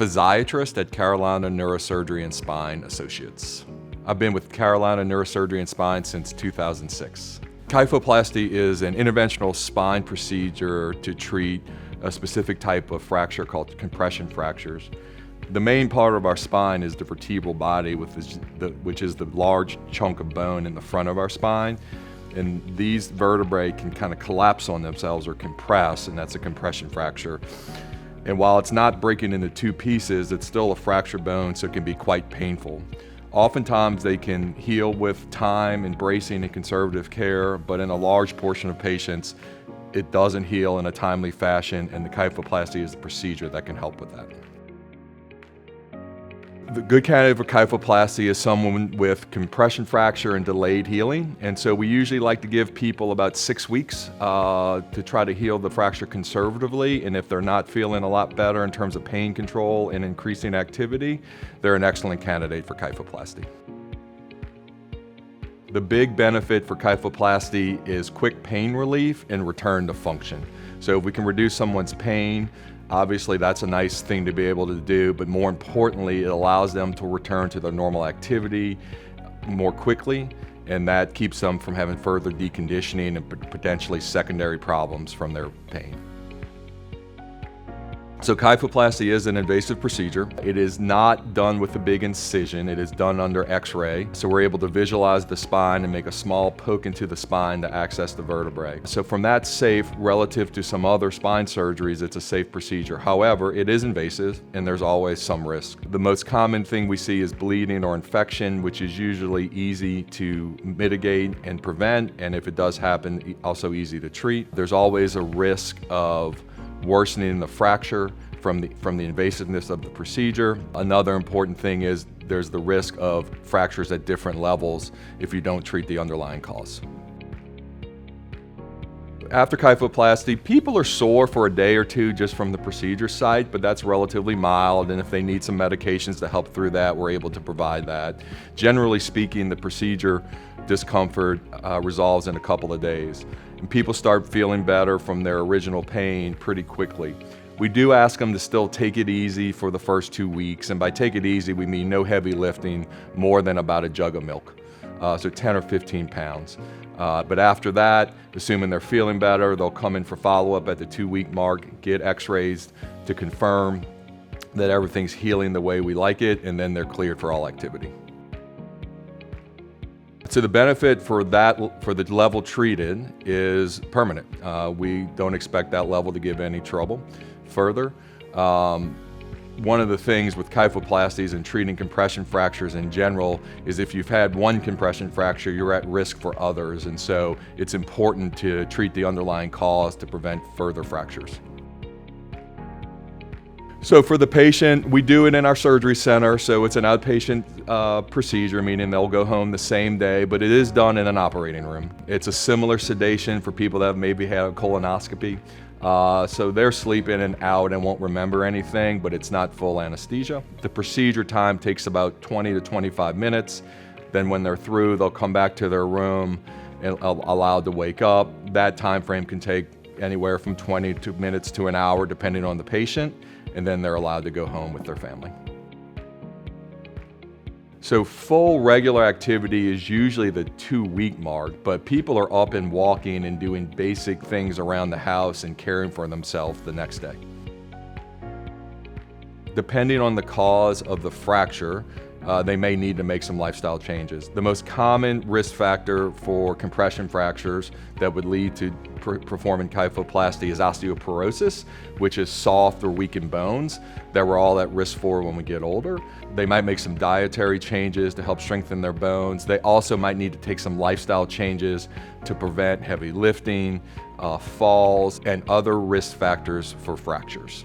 physiatrist at Carolina Neurosurgery and Spine Associates. I've been with Carolina Neurosurgery and Spine since 2006. Kyphoplasty is an interventional spine procedure to treat a specific type of fracture called compression fractures. The main part of our spine is the vertebral body, which is the large chunk of bone in the front of our spine. And these vertebrae can kind of collapse on themselves or compress, and that's a compression fracture. And while it's not breaking into two pieces, it's still a fractured bone, so it can be quite painful. Oftentimes they can heal with time and bracing and conservative care, but in a large portion of patients, it doesn't heal in a timely fashion, and the kyphoplasty is the procedure that can help with that. The good candidate for kyphoplasty is someone with compression fracture and delayed healing. And so we usually like to give people about 6 weeks to try to heal the fracture conservatively. And if they're not feeling a lot better in terms of pain control and increasing activity, they're an excellent candidate for kyphoplasty. The big benefit for kyphoplasty is quick pain relief and return to function. So if we can reduce someone's pain, obviously that's a nice thing to be able to do, but more importantly, it allows them to return to their normal activity more quickly, and that keeps them from having further deconditioning and potentially secondary problems from their pain. So kyphoplasty is an invasive procedure. It is not done with a big incision. It is done under X-ray. So we're able to visualize the spine and make a small poke into the spine to access the vertebrae. So from that safe, relative to some other spine surgeries, it's a safe procedure. However, it is invasive and there's always some risk. The most common thing we see is bleeding or infection, which is usually easy to mitigate and prevent. And if it does happen, also easy to treat. There's always a risk of worsening the fracture from the invasiveness of the procedure. Another important thing is there's the risk of fractures at different levels if you don't treat the underlying cause. After kyphoplasty, people are sore for a day or two just from the procedure site, but that's relatively mild, and if they need some medications to help through that, we're able to provide that. Generally speaking, the procedure discomfort resolves in a couple of days, and people start feeling better from their original pain pretty quickly. We do ask them to still take it easy for the first 2 weeks, and by take it easy, we mean no heavy lifting more than about a jug of milk, so 10 or 15 pounds. But after that, assuming they're feeling better, they'll come in for follow-up at the 2-week mark, get x-rays to confirm that everything's healing the way we like it, and then they're cleared for all activity. So the benefit for the level treated is permanent. We don't expect that level to give any trouble further. One of the things with kyphoplasties and treating compression fractures in general is if you've had one compression fracture, you're at risk for others, and so it's important to treat the underlying cause to prevent further fractures. So for the patient, we do it in our surgery center, so it's an outpatient procedure, meaning they'll go home the same day, but it is done in an operating room. It's a similar sedation for people that have maybe had a colonoscopy. So they're sleeping and out and won't remember anything, but it's not full anesthesia. The procedure time takes about 20 to 25 minutes. Then when they're through, they'll come back to their room and allowed to wake up. That time frame can take anywhere from 20 minutes to an hour, depending on the patient, and then they're allowed to go home with their family. So full regular activity is usually the 2-week mark, but people are up and walking and doing basic things around the house and caring for themselves the next day. Depending on the cause of the fracture, they may need to make some lifestyle changes. The most common risk factor for compression fractures that would lead to performing kyphoplasty is osteoporosis, which is soft or weakened bones that we're all at risk for when we get older. They might make some dietary changes to help strengthen their bones. They also might need to take some lifestyle changes to prevent heavy lifting, falls, and other risk factors for fractures.